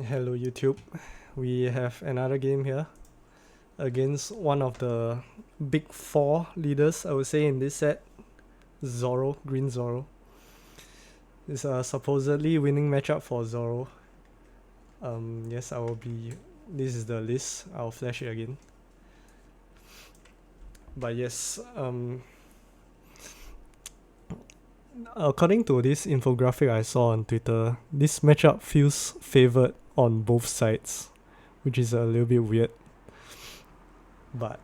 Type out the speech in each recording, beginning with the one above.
Hello YouTube. We have another game here against one of the big four leaders, I would say, in this set. Zoro, Green Zoro. It's a supposedly winning matchup for Zoro. Yes, I will be. This is the list. I'll flash it again. But yes, according to this infographic I saw on Twitter, this matchup feels favored on both sides, which is a little bit weird. But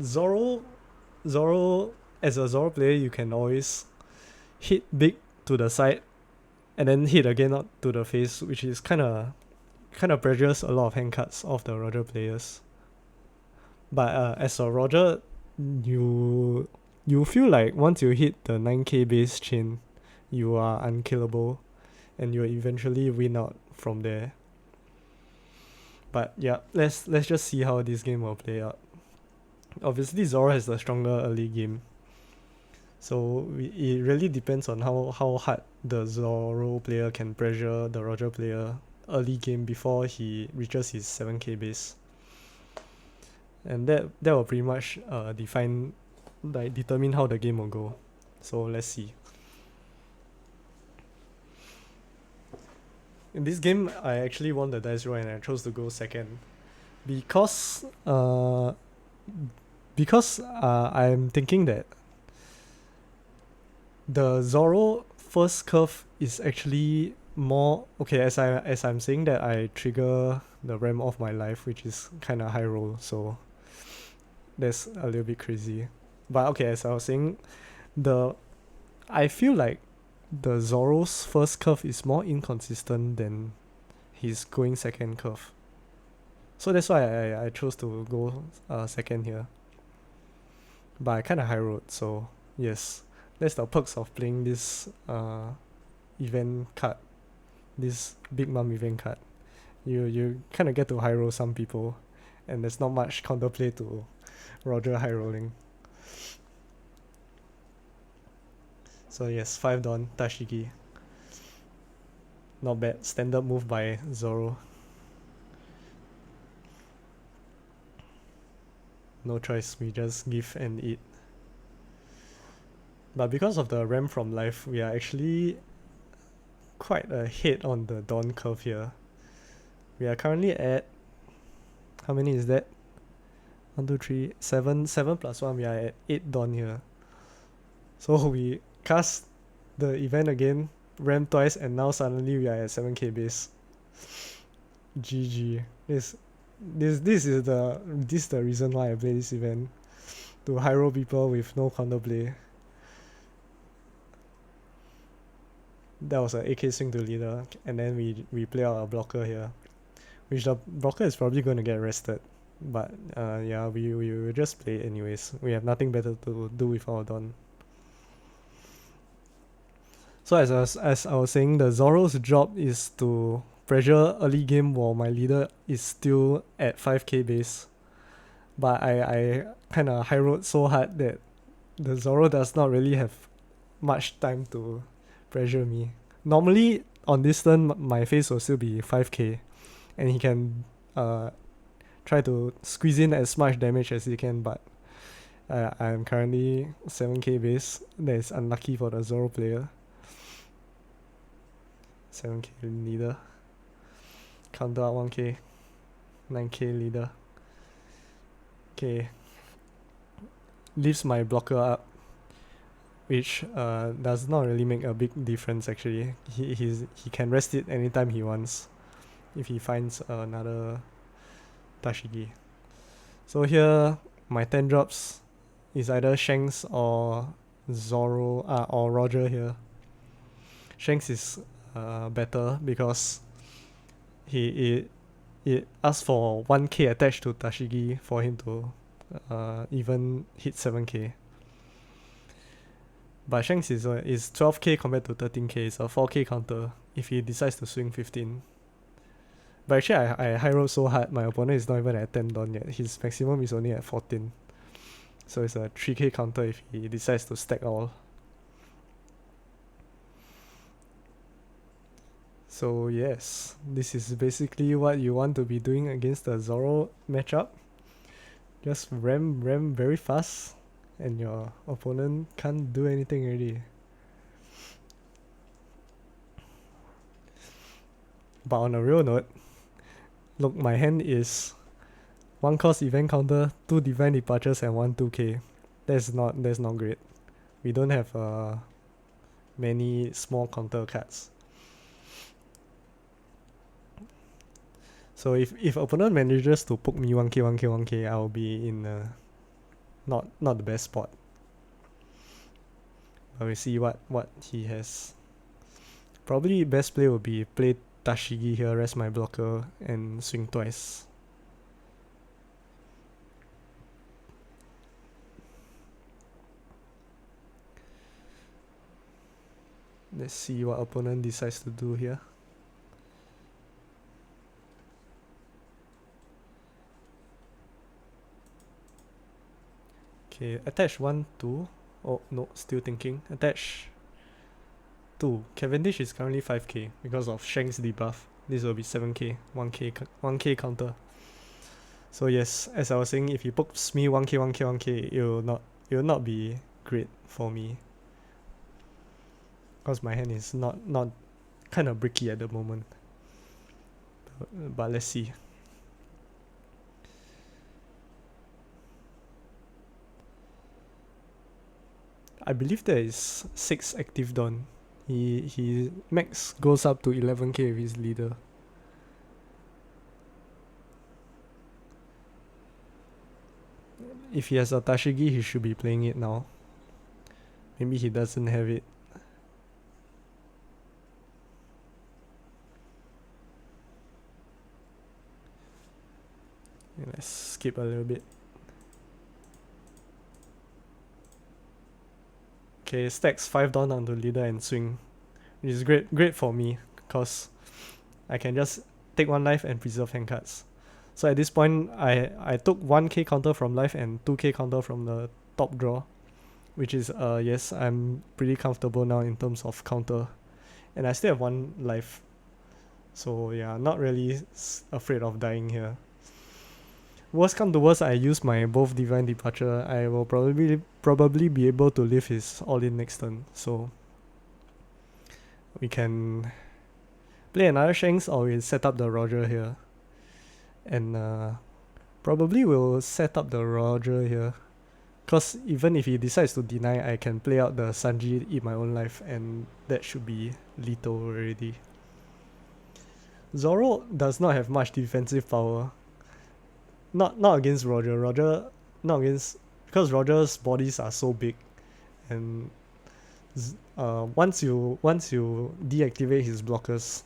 Zoro Zoro as a Zoro player, you can always hit big to the side and then hit again out to the face, which is kind of pressures a lot of hand cuts off the Roger players. But as a Roger, you feel like once you hit the 9k base chain, you are unkillable, and you eventually win out from there. But yeah, let's just see how this game will play out. Obviously, Zoro has the stronger early game, so it really depends on how hard the Zoro player can pressure the Roger player early game before he reaches his 7k base. And that will pretty much determine how the game will go. So let's see. In this game, I actually won the dice roll and I chose to go second because I'm thinking that the Zoro first curve is actually more okay. As I'm saying that, I trigger the RAM of my life, which is kind of high roll, so that's a little bit crazy. But okay, as I was saying, I feel like the Zoro's first curve is more inconsistent than his going second curve. So that's why I chose to go second here. But I kind of high road, so yes, that's the perks of playing this event card, this Big Mom event card. You kind of get to high roll some people, and there's not much counterplay to Roger high rolling. So yes, 5 Dawn, Tashigi. Not bad. Standard move by Zoro. No choice, we just give and eat. But because of the RAM from life, we are actually quite ahead on the Dawn curve here. We are currently at, how many is that? 1, 2, 3, 7 plus 1, we are at 8 Dawn here. So we cast the event again, RAM twice, and now suddenly we are at 7k base. GG. This is the reason why I play this event. To high roll people with no counterplay. That was an AK swing to leader, and then we play out a blocker here, which the blocker is probably going to get arrested. But yeah, we will just play it anyways. We have nothing better to do with our Dawn. So as I was saying, the Zoro's job is to pressure early game while my leader is still at 5k base. But I kind of high rolled so hard that the Zoro does not really have much time to pressure me. Normally on this turn, my face will still be 5k, and he can try to squeeze in as much damage as he can. But I'm currently 7k base. That is unlucky for the Zoro player. 7k leader. Counter out 1k. 9k leader. Okay. Leaves my blocker up, which does not really make a big difference actually. He can rest it anytime he wants if he finds another Tashigi. So here my 10 drops is either Shanks or Zoro or Roger here. Shanks is better because it asks for 1k attached to Tashigi for him to even hit 7k. But Shanks is 12k compared to 13k. It's a 4k counter if he decides to swing 15. But actually I high roll so hard, my opponent is not even at 10 Dawn yet. His maximum is only at 14. So it's a 3k counter if he decides to stack all. So yes, this is basically what you want to be doing against the Zoro matchup. Just ram very fast and your opponent can't do anything already. But on a real note, look, my hand is 1 cost event counter, 2 divine departures and 1 2k. That's not great. We don't have many small counter cards. So if opponent manages to poke me 1k 1k 1k, I'll be in not the best spot. But we'll see what he has. Probably best play will be play Tashigi here, rest my blocker and swing twice. Let's see what opponent decides to do here. Okay, attach 1, 2. Oh no, still thinking. Attach 2. Cavendish is currently 5k because of Shank's debuff. This will be 7k, 1k counter. So yes, as I was saying, if he pokes me 1k 1k 1k, it will not be great for me. Because my hand is not kind of bricky at the moment. But let's see. I believe there is 6 active Dawn. He max goes up to 11k with his leader. If he has a Tashigi, he should be playing it now. Maybe he doesn't have it. Let's skip a little bit. Okay, stacks 5 Dawn onto leader and swing. Which is great for me, because I can just take 1 life and preserve hand cards. So at this point, I took 1k counter from life and 2k counter from the top draw. Which is, yes, I'm pretty comfortable now in terms of counter. And I still have 1 life. So yeah, not really afraid of dying here. Worst come to worst, I use my both divine departure. I will probably be able to live his all-in next turn. So we can play another Shanks or we'll set up the Roger here. And probably we'll set up the Roger here. Because even if he decides to deny, I can play out the Sanji, eat my own life, and that should be lethal already. Zoro does not have much defensive power. Not against Roger. Not against, because Roger's bodies are so big, and once you deactivate his blockers,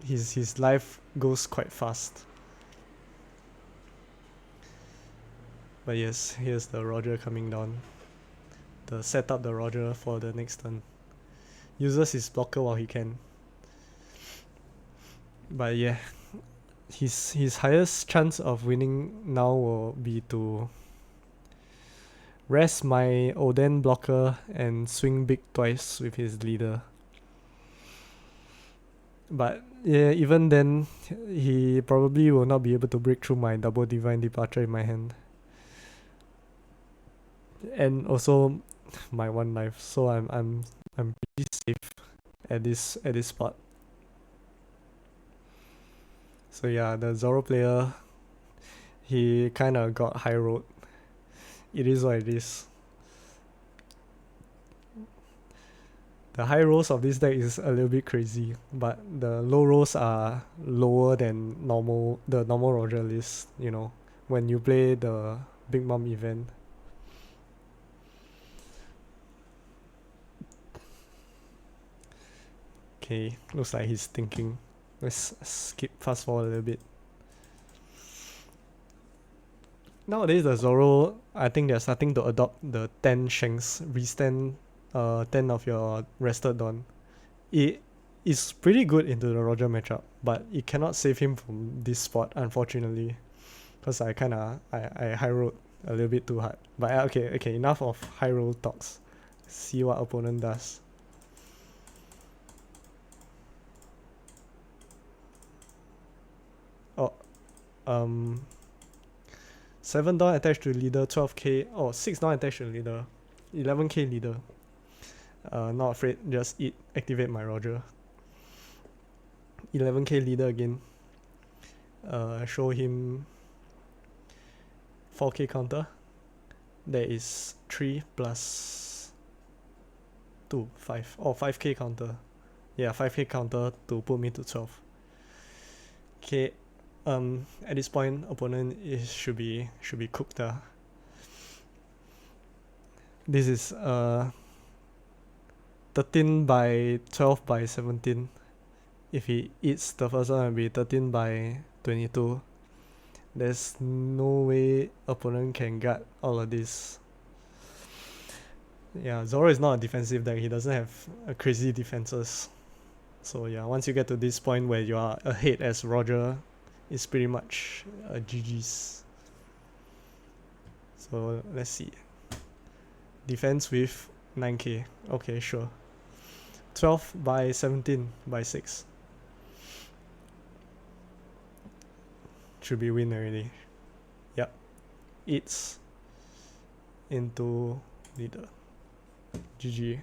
his life goes quite fast. But yes, here's the Roger coming down. The set up the Roger for the next turn. Uses his blocker while he can. But yeah, his highest chance of winning now will be to rest my Oden blocker and swing big twice with his leader. But yeah, even then, he probably will not be able to break through my double divine departure in my hand. And also my 1 life, so I'm pretty safe at this spot. So yeah, the Zoro player, he kinda got high road. It is what it is. The high rolls of this deck is a little bit crazy, but the low rolls are lower than the normal Roger list, you know, when you play the Big Mom event. Okay, looks like he's thinking. Let's fast forward a little bit. Nowadays the Zoro, I think they're starting to adopt the 10 Shanks, restand 10 of your rested Dawn. It is pretty good into the Roger matchup, but it cannot save him from this spot, unfortunately. Because I high rolled a little bit too hard. But okay, enough of high roll talks. See what opponent does. Oh, 7 down attached to leader, 12k. Oh, 6 down attached to leader, 11k leader. Not afraid, just eat, activate my Roger. 11k leader again. Show him 4k counter. That is 3 plus 2, 5. Oh, 5k counter. Yeah, 5k counter to put me to 12. Okay, at this point, opponent should be cooked. This is 13 by 12 by 17. If he eats the first one, it'll be 13 by 22. There's no way opponent can guard all of this. Yeah, Zoro is not a defensive deck. He doesn't have a crazy defenses. So yeah, once you get to this point where you are ahead as Roger, it's pretty much GG's. So let's see. Defense with 9k. Okay, sure. 12 by 17 by 6. Should be win already. Yep. Eats into leader. GG.